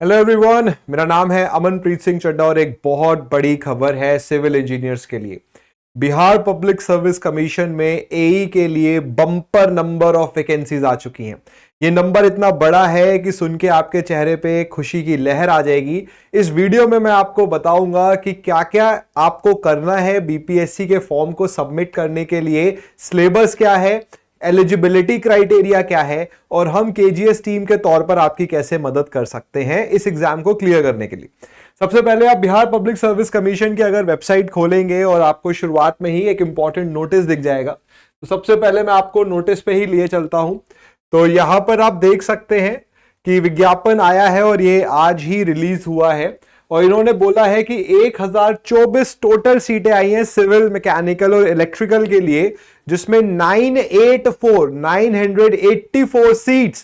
Hello everyone, मेरा नाम है अमनप्रीत सिंह चड्ढा और एक बहुत बड़ी खबर है सिविल इंजीनियर्स के लिए। बिहार पब्लिक सर्विस कमीशन में एई के लिए बम्पर नंबर ऑफ वैकेंसीज आ चुकी हैं। ये नंबर इतना बड़ा है कि सुन के आपके चेहरे पे खुशी की लहर आ जाएगी। इस वीडियो में मैं आपको बताऊंगा कि क्या क्या आपको करना है बीपीएससी के फॉर्म को सबमिट करने के लिए, सिलेबस क्या है, एलिजिबिलिटी क्राइटेरिया क्या है और हम केजीएस टीम के तौर पर आपकी कैसे मदद कर सकते हैं इस एग्जाम को क्लियर करने के लिए। सबसे पहले आप बिहार पब्लिक सर्विस कमीशन की अगर वेबसाइट खोलेंगे और आपको शुरुआत में ही एक इंपॉर्टेंट नोटिस दिख जाएगा। तो सबसे पहले मैं आपको नोटिस पे ही लिए चलता हूं। तो यहां पर आप देख सकते हैं कि विज्ञापन आया है और ये आज ही रिलीज हुआ है और इन्होंने बोला है कि 1024 टोटल सीटें आई हैं सिविल, मैकेनिकल और इलेक्ट्रिकल के लिए, जिसमें 984 सीट्स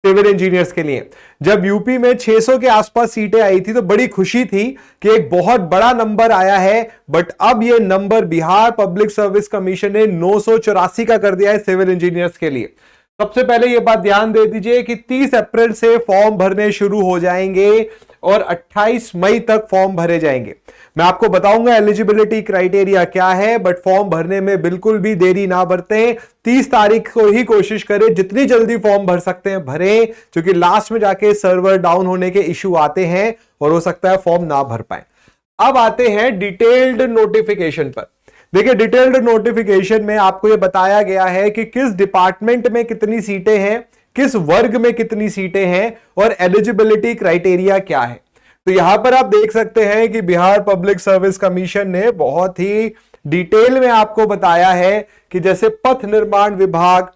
सिविल इंजीनियर्स के लिए। जब यूपी में 600 के आसपास सीटें आई थी तो बड़ी खुशी थी कि एक बहुत बड़ा नंबर आया है, बट अब यह number Bihar public service commission ने 984 का कर दिया है सिविल इंजीनियर्स के लिए। सबसे पहले यह बात ध्यान दे दीजिए कि 30 अप्रैल से फॉर्म भरने शुरू हो जाएंगे और 28 मई तक फॉर्म भरे जाएंगे। मैं आपको बताऊंगा एलिजिबिलिटी क्राइटेरिया क्या है, बट फॉर्म भरने में बिल्कुल भी देरी ना बरतें। 30 तारीख को ही कोशिश करें, जितनी जल्दी फॉर्म भर सकते हैं भरें, क्योंकि लास्ट में जाके सर्वर डाउन होने के इश्यू आते हैं और हो सकता है फॉर्म ना भर पाए। अब आते हैं डिटेल्ड नोटिफिकेशन पर। देखिए, डिटेल्ड नोटिफिकेशन में आपको यह बताया गया है कि किस डिपार्टमेंट में कितनी सीटें हैं, किस वर्ग में कितनी सीटें हैं और एलिजिबिलिटी क्राइटेरिया क्या है। तो यहां पर आप देख सकते हैं कि बिहार पब्लिक सर्विस कमीशन ने बहुत ही डिटेल में आपको बताया है कि जैसे पथ निर्माण विभाग,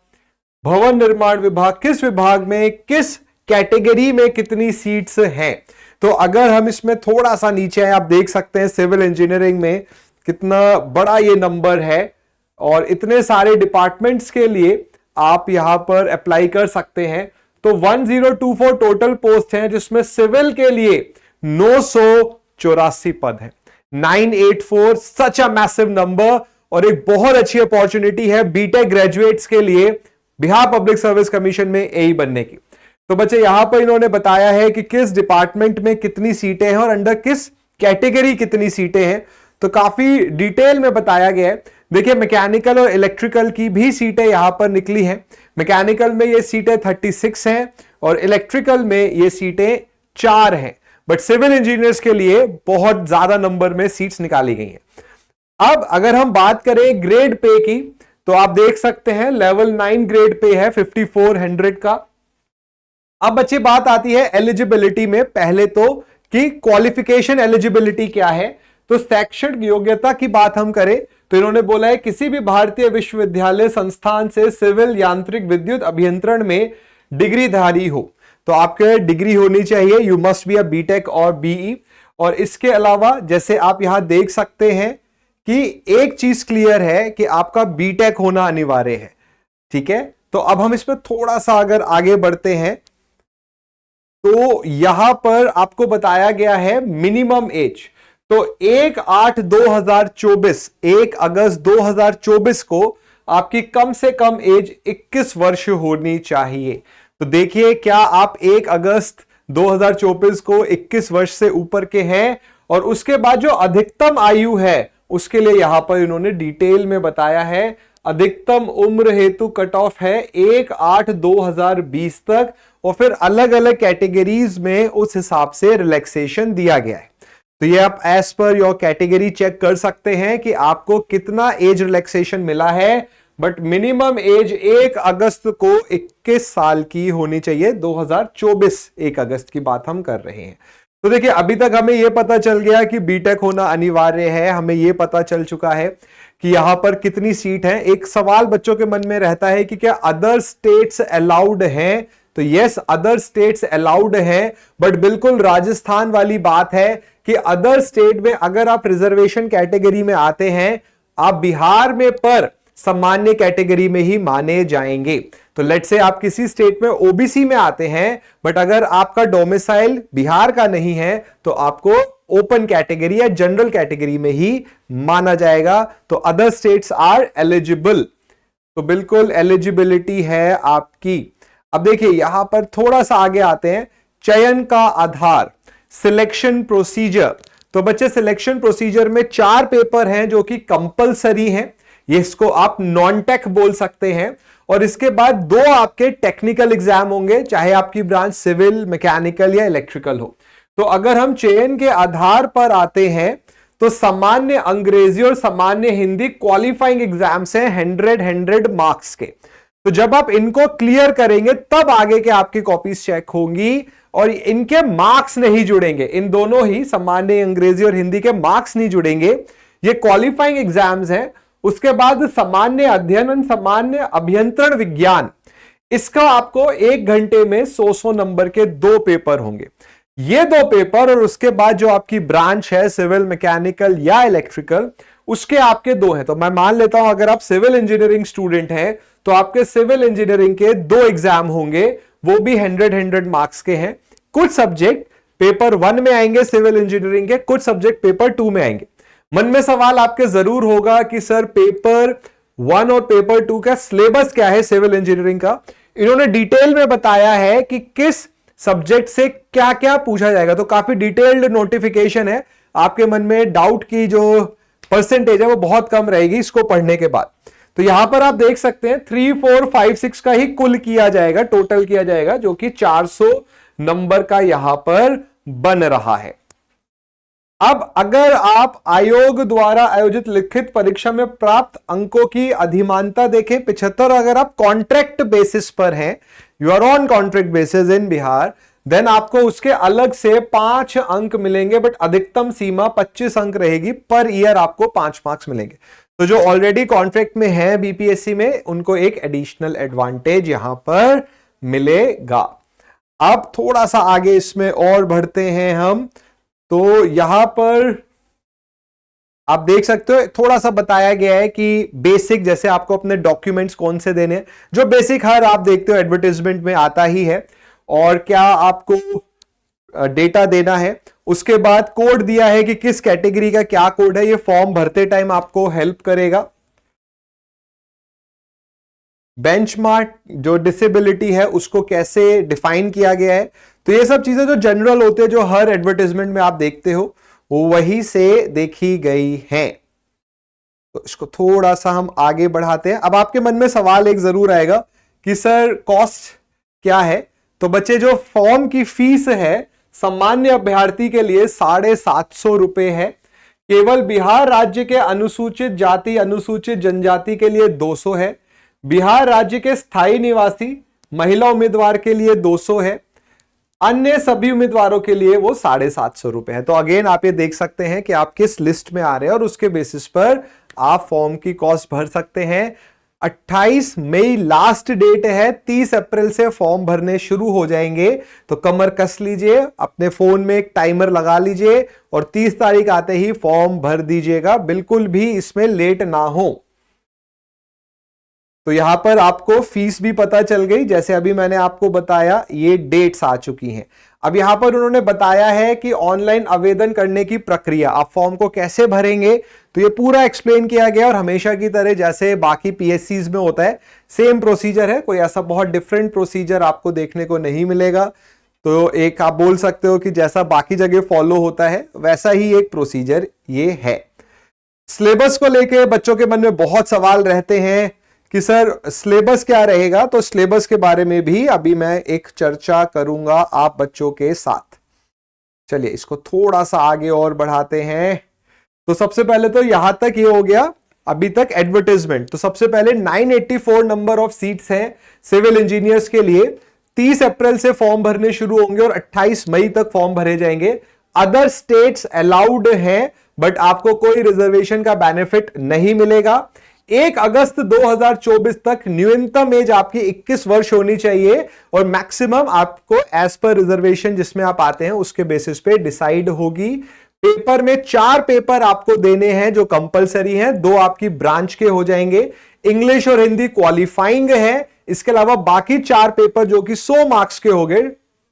भवन निर्माण विभाग, किस विभाग में किस कैटेगरी में कितनी सीट्स हैं। तो अगर हम इसमें थोड़ा सा नीचे आए, आप देख सकते हैं सिविल इंजीनियरिंग में कितना बड़ा ये नंबर है और इतने सारे डिपार्टमेंट्स के लिए आप यहां पर अप्लाई कर सकते हैं। तो 1024 टोटल पोस्ट हैं, जिसमें सिविल के लिए 984 पद हैं। 984 सच अ मैसिव नंबर और एक बहुत अच्छी अपॉर्चुनिटी है बीटेक ग्रेजुएट्स के लिए बिहार पब्लिक सर्विस कमीशन में एई बनने की। तो बच्चे, यहां पर इन्होंने बताया है कि किस डिपार्टमेंट में कितनी सीटें हैं और अंडर किस कैटेगरी कितनी सीटें हैं। तो काफी डिटेल में बताया गया है। देखिए, मैकेनिकल और इलेक्ट्रिकल की भी सीटें यहां पर निकली हैं। मैकेनिकल में ये सीटें 36 हैं और इलेक्ट्रिकल में ये सीटें 4 हैं, बट सिविल इंजीनियर्स के लिए बहुत ज्यादा नंबर में सीट्स निकाली गई हैं। अब अगर हम बात करें ग्रेड पे की, तो आप देख सकते हैं लेवल 9 ग्रेड पे है 5400 का। अब बच्चे, बात आती है एलिजिबिलिटी में। पहले तो कि क्वालिफिकेशन एलिजिबिलिटी क्या है। तो शैक्षणिक योग्यता की बात हम करें तो इन्होंने बोला है किसी भी भारतीय विश्वविद्यालय संस्थान से सिविल, यांत्रिक, विद्युत अभियंत्रण में डिग्रीधारी हो। तो आपके डिग्री होनी चाहिए, you must be a BTech और बीई। और इसके अलावा जैसे आप यहां देख सकते हैं कि एक चीज क्लियर है कि आपका बीटेक होना अनिवार्य है। ठीक है, तो अब हम इसमें थोड़ा सा अगर आगे बढ़ते हैं तो यहां पर आपको बताया गया है मिनिमम एज। तो 1/8/2024, 1 अगस्त 2024 को आपकी कम से कम एज 21 वर्ष होनी चाहिए। तो देखिए, क्या आप 1 अगस्त 2024 को 21 वर्ष से ऊपर के हैं। और उसके बाद जो अधिकतम आयु है उसके लिए यहां पर इन्होंने डिटेल में बताया है। अधिकतम उम्र हेतु कट ऑफ है 1/8/2020 तक और फिर अलग अलग कैटेगरीज में उस हिसाब से रिलैक्सेशन दिया गया है। तो ये आप as per your category check कर सकते हैं कि आपको कितना एज रिलैक्सेशन मिला है, बट मिनिमम एज 1 अगस्त को 21 साल की होनी चाहिए। 2024 1 अगस्त की बात हम कर रहे हैं। तो देखिए, अभी तक हमें यह पता चल गया कि बीटेक होना अनिवार्य है। हमें यह पता चल चुका है कि यहां पर कितनी सीट है। एक सवाल बच्चों के मन में रहता है कि क्या अदर स्टेट्स अलाउड हैं। तो यस, अदर स्टेट्स अलाउड है, बट बिल्कुल राजस्थान वाली बात है कि अदर स्टेट में अगर आप रिजर्वेशन कैटेगरी में आते हैं, आप बिहार में पर सामान्य कैटेगरी में ही माने जाएंगे। तो लेट्स से आप किसी स्टेट में ओबीसी में आते हैं, बट अगर आपका डोमिसाइल बिहार का नहीं है तो आपको ओपन कैटेगरी या जनरल कैटेगरी में ही माना जाएगा। तो अदर स्टेट्स आर एलिजिबल। तो बिल्कुल एलिजिबिलिटी है आपकी। अब देखिए, यहां पर थोड़ा सा आगे आते हैं चयन का आधार, सिलेक्शन प्रोसीजर। तो बच्चे सिलेक्शन प्रोसीजर में 4 पेपर हैं जो कि कंपलसरी हैं, ये इसको आप नॉन टेक बोल सकते हैं। और इसके बाद 2 आपके टेक्निकल एग्जाम होंगे, चाहे आपकी ब्रांच सिविल, मैकेनिकल या इलेक्ट्रिकल हो। तो अगर हम चयन के आधार पर आते हैं तो सामान्य अंग्रेजी और सामान्य हिंदी क्वालिफाइंग एग्जाम्स हैं 100 मार्क्स के। तो जब आप इनको क्लियर करेंगे तब आगे के आपकी कॉपीज चेक होंगी और इनके मार्क्स नहीं जुड़ेंगे, इन दोनों ही सामान्य अंग्रेजी और हिंदी के मार्क्स नहीं जुड़ेंगे, ये क्वालिफाइंग एग्जाम्स हैं। उसके बाद सामान्य अध्ययन और सामान्य अभियंत्रण विज्ञान, इसका आपको 1 घंटे में 100 नंबर के 2 पेपर होंगे। ये 2 पेपर और उसके बाद जो आपकी ब्रांच है सिविल, मैकेनिकल या इलेक्ट्रिकल, उसके आपके 2 हैं। तो मैं मान लेता हूं अगर आप सिविल इंजीनियरिंग स्टूडेंट हैं तो आपके सिविल इंजीनियरिंग के 2 एग्जाम होंगे, वो भी 100 मार्क्स के हैं। कुछ सब्जेक्ट पेपर 1 में आएंगे सिविल इंजीनियरिंग के, कुछ सब्जेक्ट पेपर 2 में आएंगे। मन में सवाल आपके जरूर होगा कि सर पेपर 1 और पेपर 2 का सिलेबस क्या है सिविल इंजीनियरिंग का। इन्होंने डिटेल में बताया है कि किस सब्जेक्ट से क्या क्या पूछा जाएगा, तो काफी डिटेल्ड नोटिफिकेशन है। आपके मन में डाउट की जो परसेंटेज है वो बहुत कम रहेगी इसको पढ़ने के बाद। तो यहां पर आप देख सकते हैं 3, 4, 5, 6 का ही कुल किया जाएगा, टोटल किया जाएगा, जो कि 400 नंबर का यहां पर बन रहा है। अब अगर आप आयोग द्वारा आयोजित लिखित परीक्षा में प्राप्त अंकों की अधिमानता देखें 75, अगर आप कॉन्ट्रैक्ट बेसिस पर हैं, you are on contract basis in Bihar, then आपको उसके अलग से 5 अंक मिलेंगे, बट अधिकतम सीमा 25 अंक रहेगी, पर ईयर आपको 5 मार्क्स मिलेंगे। तो जो ऑलरेडी कॉन्ट्रैक्ट में है बीपीएससी में, उनको एक एडिशनल एडवांटेज यहां पर मिलेगा। अब थोड़ा सा आगे इसमें और बढ़ते हैं हम, तो यहां पर आप देख सकते हो थोड़ा सा बताया गया है कि बेसिक, जैसे आपको अपने डॉक्यूमेंट्स कौन से देने हैं, जो बेसिक हर आप देखते हो एडवर्टाइजमेंट में आता ही है, और क्या आपको डेटा देना है। उसके बाद कोड दिया है कि किस कैटेगरी का क्या कोड है, ये फॉर्म भरते टाइम आपको हेल्प करेगा। बेंचमार्क, जो डिसेबिलिटी है उसको कैसे डिफाइन किया गया है। तो ये सब चीजें जो जनरल होते हैं, जो हर एडवर्टाइजमेंट में आप देखते हो, वो वही से देखी गई हैं। तो इसको थोड़ा सा हम आगे बढ़ाते हैं। अब आपके मन में सवाल एक जरूर आएगा कि सर कॉस्ट क्या है। तो बच्चे जो फॉर्म की फीस है सामान्य अभ्यर्थी के लिए 750 रुपए है। केवल बिहार राज्य के अनुसूचित जाति, अनुसूचित जनजाति के लिए 200 है। बिहार राज्य के स्थायी निवासी महिला उम्मीदवार के लिए 200 है। अन्य सभी उम्मीदवारों के लिए वो 750 रुपए है। तो अगेन आप ये देख सकते हैं कि आप किस लिस्ट में आ रहे हैं और उसके बेसिस पर आप फॉर्म की कॉस्ट भर सकते हैं। 28 मई लास्ट डेट है, 30 अप्रैल से फॉर्म भरने शुरू हो जाएंगे। तो कमर कस लीजिए, अपने फोन में एक टाइमर लगा लीजिए और 30 तारीख आते ही फॉर्म भर दीजिएगा, बिल्कुल भी इसमें लेट ना हो। तो यहां पर आपको फीस भी पता चल गई, जैसे अभी मैंने आपको बताया, ये डेट्स आ चुकी हैं। अब यहां पर उन्होंने बताया है कि ऑनलाइन आवेदन करने की प्रक्रिया, आप फॉर्म को कैसे भरेंगे, तो ये पूरा एक्सप्लेन किया गया। और हमेशा की तरह जैसे बाकी पीएससीज में होता है सेम प्रोसीजर है, कोई ऐसा बहुत डिफरेंट प्रोसीजर आपको देखने को नहीं मिलेगा। तो एक आप बोल सकते हो कि जैसा बाकी जगह फॉलो होता है वैसा ही एक प्रोसीजर ये है। सिलेबस को लेके बच्चों के मन में बहुत सवाल रहते हैं कि सर सिलेबस क्या रहेगा, तो सिलेबस के बारे में भी अभी मैं एक चर्चा करूंगा आप बच्चों के साथ। चलिए इसको थोड़ा सा आगे और बढ़ाते हैं। तो सबसे पहले तो यहां तक ये हो गया अभी तक एडवर्टाइजमेंट। तो सबसे पहले 984 नंबर ऑफ सीट्स हैं सिविल इंजीनियर्स के लिए। 30 अप्रैल से फॉर्म भरने शुरू होंगे और 28 मई तक फॉर्म भरे जाएंगे। अदर स्टेट्स अलाउड हैं, बट आपको कोई रिजर्वेशन का बेनिफिट नहीं मिलेगा। 1 अगस्त 2024 तक न्यूनतम एज आपकी 21 वर्ष होनी चाहिए और मैक्सिमम आपको एज पर रिजर्वेशन जिसमें आप आते हैं उसके बेसिस पे डिसाइड होगी। पेपर में 4 पेपर आपको देने हैं जो कंपलसरी हैं, 2 आपकी ब्रांच के हो जाएंगे। इंग्लिश और हिंदी क्वालिफाइंग है। इसके अलावा बाकी 4 पेपर जो कि 100 मार्क्स के हो गए,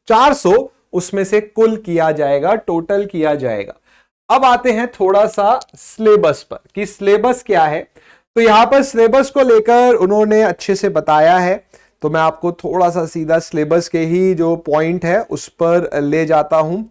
400 उसमें से कुल किया जाएगा, टोटल किया जाएगा। अब आते हैं थोड़ा सा सिलेबस पर कि सिलेबस क्या है। तो यहां पर सिलेबस को लेकर उन्होंने अच्छे से बताया है। तो मैं आपको थोड़ा सा सीधा सिलेबस के ही जो पॉइंट है उस पर ले जाता हूं।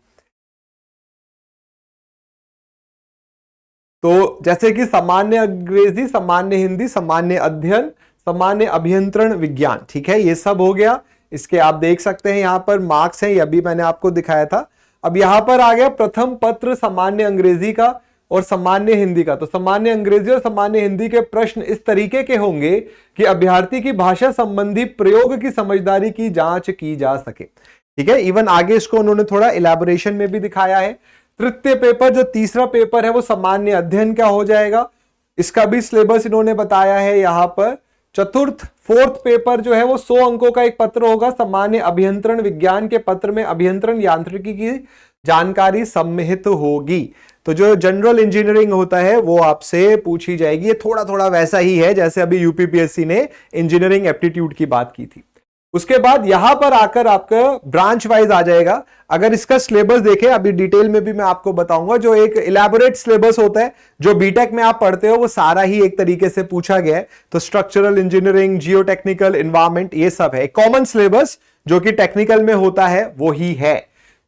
तो जैसे कि सामान्य अंग्रेजी, सामान्य हिंदी, सामान्य अध्ययन, सामान्य अभियंत्रण विज्ञान, ठीक है, ये सब हो गया। इसके आप देख सकते हैं यहां पर मार्क्स हैं, ये अभी मैंने आपको दिखाया था। अब यहां पर आ गया प्रथम पत्र सामान्य अंग्रेजी का और सामान्य हिंदी का। तो सामान्य अंग्रेजी और सामान्य हिंदी के प्रश्न इस तरीके के होंगे कि अभ्यर्थी की भाषा संबंधी प्रयोग की समझदारी की जांच की जा सके, ठीक है। इवन आगे इसको उन्होंने थोड़ा इलैबोरेशन में भी दिखाया है। तृतीय पेपर, जो तीसरा पेपर है, वो सामान्य अध्ययन का हो जाएगा, इसका भी सिलेबस इन्होंने बताया है यहां पर। चतुर्थ, फोर्थ पेपर जो है वो 100 अंकों का एक पत्र होगा, सामान्य अभियंत्रण विज्ञान के पत्र में अभियंत्रण यांत्रिकी की जानकारी सम्मिलित होगी। तो जो जनरल इंजीनियरिंग होता है वो आपसे पूछी जाएगी। ये थोड़ा थोड़ा वैसा ही है जैसे अभी यूपीपीएससी ने इंजीनियरिंग एप्टीट्यूड की बात की थी। उसके बाद यहां पर आकर आपका ब्रांच वाइज आ जाएगा। अगर इसका सिलेबस देखें, अभी डिटेल में भी मैं आपको बताऊंगा, जो एक इलैबोरेट सिलेबस होता है जो बीटेक में आप पढ़ते हो वो सारा ही एक तरीके से पूछा गया है। तो स्ट्रक्चरल इंजीनियरिंग, जियोटेक्निकल, एनवायरमेंट, ये सब है। कॉमन सिलेबस जो कि टेक्निकल में होता है वो ही है,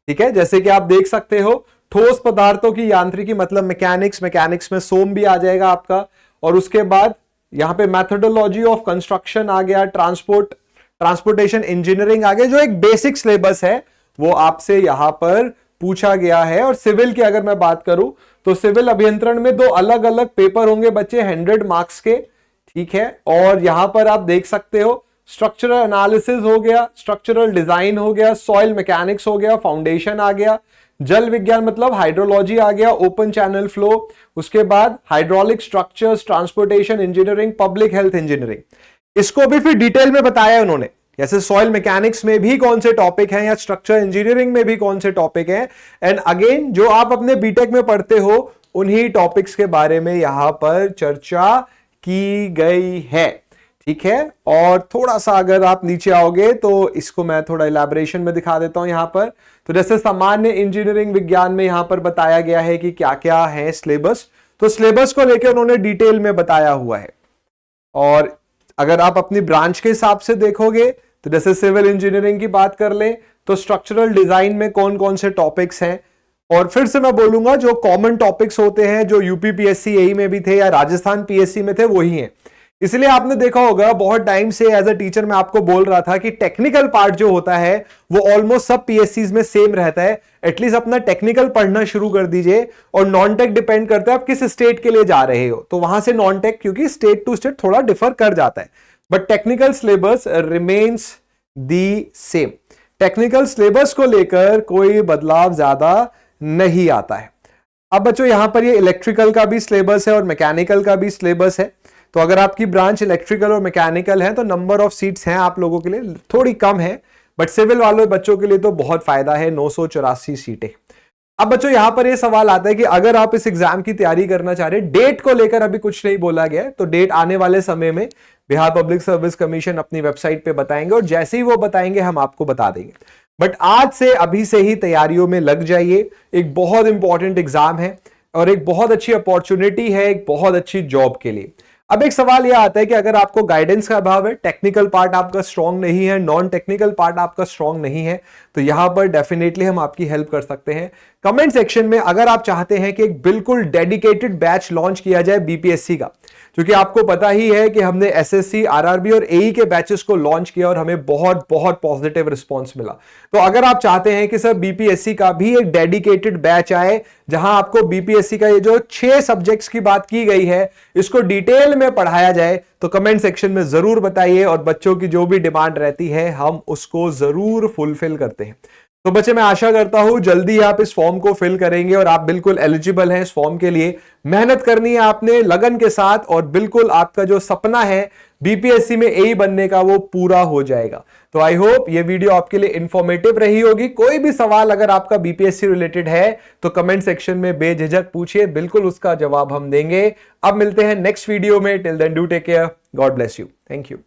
ठीक है। जैसे कि आप देख सकते हो, ठोस पदार्थों की यांत्रिकी मतलब मैकेनिक्स, मैकेनिक्स में सोम भी आ जाएगा आपका। और उसके बाद यहां पे मैथोडोलॉजी ऑफ कंस्ट्रक्शन आ गया, ट्रांसपोर्टेशन इंजीनियरिंग आ गया। जो एक बेसिक सिलेबस है वो आपसे यहां पर पूछा गया है। और सिविल की अगर मैं बात करूं तो सिविल अभियंत्रण में 2 अलग अलग पेपर होंगे बच्चे, 100 मार्क्स के, ठीक है। और यहां पर आप देख सकते हो स्ट्रक्चरल एनालिसिस हो गया, स्ट्रक्चरल डिजाइन हो गया, सॉइल मैकेनिक्स हो गया, फाउंडेशन आ गया, जल विज्ञान मतलब हाइड्रोलॉजी आ गया, ओपन चैनल फ्लो, उसके बाद hydraulic structures, transportation engineering, public health engineering. इसको भी फिर डिटेल में बताया है उन्होंने, जैसे सॉइल मैकेनिक्स में भी कौन से टॉपिक हैं या स्ट्रक्चर इंजीनियरिंग में भी कौन से टॉपिक हैं। एंड अगेन जो आप अपने बीटेक में पढ़ते हो उन्हीं टॉपिक्स के बारे में यहां पर चर्चा की गई है, ठीक है। और थोड़ा सा अगर आप नीचे आओगे तो इसको मैं थोड़ा इलैबोरेशन में दिखा देता हूं यहां पर। तो जैसे सामान्य इंजीनियरिंग विज्ञान में यहां पर बताया गया है कि क्या क्या है सिलेबस, तो सिलेबस को लेकर उन्होंने डिटेल में बताया हुआ है। और अगर आप अपनी ब्रांच के हिसाब से देखोगे तो जैसे सिविल इंजीनियरिंग की बात कर ले तो स्ट्रक्चरल डिजाइन में कौन कौन से टॉपिक्स हैं। और फिर से मैं बोलूंगा जो कॉमन टॉपिक्स होते हैं जो यूपीपीएससी एई में भी थे या राजस्थान पीएससी में थे वही हैं। इसलिए आपने देखा होगा बहुत टाइम से एज अ टीचर मैं आपको बोल रहा था कि टेक्निकल पार्ट जो होता है वो ऑलमोस्ट सब पीएससीज में सेम रहता है। एटलीस्ट अपना टेक्निकल पढ़ना शुरू कर दीजिए। और नॉन टेक डिपेंड करता है आप किस स्टेट के लिए जा रहे हो, तो वहां से नॉन टेक क्योंकि स्टेट टू स्टेट थोड़ा डिफर कर जाता है, but technical syllabus remains the same. Technical syllabus को लेकर कोई बदलाव ज्यादा नहीं आता है। अब बच्चों यहां पर ये इलेक्ट्रिकल का भी सिलेबस है और मैकेनिकल का भी सिलेबस है। तो अगर आपकी ब्रांच इलेक्ट्रिकल और मैकेनिकल है तो नंबर ऑफ सीट्स हैं आप लोगों के लिए थोड़ी कम है, बट सिविल वालों बच्चों के लिए तो बहुत फायदा है, 984 सीटें। अब बच्चों यहां पर ये सवाल आता है कि अगर आप इस एग्जाम की तैयारी करना चाह रहे हैं, डेट को लेकर अभी कुछ नहीं बोला गया है, तो डेट आने वाले समय में बिहार पब्लिक सर्विस कमीशन अपनी वेबसाइट पे बताएंगे और जैसे ही वो बताएंगे हम आपको बता देंगे। बट आज से अभी से ही तैयारियों में लग जाइए। एक बहुत इंपॉर्टेंट एग्जाम है और एक बहुत अच्छी अपॉर्चुनिटी है एक बहुत अच्छी जॉब के लिए। अब एक सवाल यह आता है कि अगर आपको गाइडेंस का अभाव है, टेक्निकल पार्ट आपका स्ट्रांग नहीं है, नॉन टेक्निकल पार्ट आपका स्ट्रांग नहीं है, तो यहां पर डेफिनेटली हम आपकी हेल्प कर सकते हैं। कमेंट सेक्शन में अगर आप चाहते हैं कि एक बिल्कुल डेडिकेटेड बैच लॉन्च किया जाए बीपीएससी का, क्योंकि आपको पता ही है कि हमने एसएससी, आरआरबी और एई के बैचेस को लॉन्च किया और हमें बहुत बहुत पॉजिटिव रिस्पांस मिला। तो अगर आप चाहते हैं कि सर बीपीएससी का भी एक डेडिकेटेड बैच आए जहां आपको बीपीएससी का ये जो 6 सब्जेक्ट्स की बात की गई है इसको डिटेल में पढ़ाया जाए, तो कमेंट सेक्शन में जरूर बताइए और बच्चों की जो भी डिमांड रहती है हम उसको जरूर फुलफिल करते हैं। तो बच्चे मैं आशा करता हूं जल्दी आप इस फॉर्म को फिल करेंगे और आप बिल्कुल एलिजिबल हैं इस फॉर्म के लिए। मेहनत करनी है आपने लगन के साथ और बिल्कुल आपका जो सपना है बीपीएससी में एई बनने का वो पूरा हो जाएगा। तो आई होप ये वीडियो आपके लिए इंफॉर्मेटिव रही होगी। कोई भी सवाल अगर आपका बीपीएससी रिलेटेड है तो कमेंट सेक्शन में बेझिझक पूछिए, बिल्कुल उसका जवाब हम देंगे। अब मिलते हैं नेक्स्ट वीडियो में। Till then do take care, God bless you, thank you.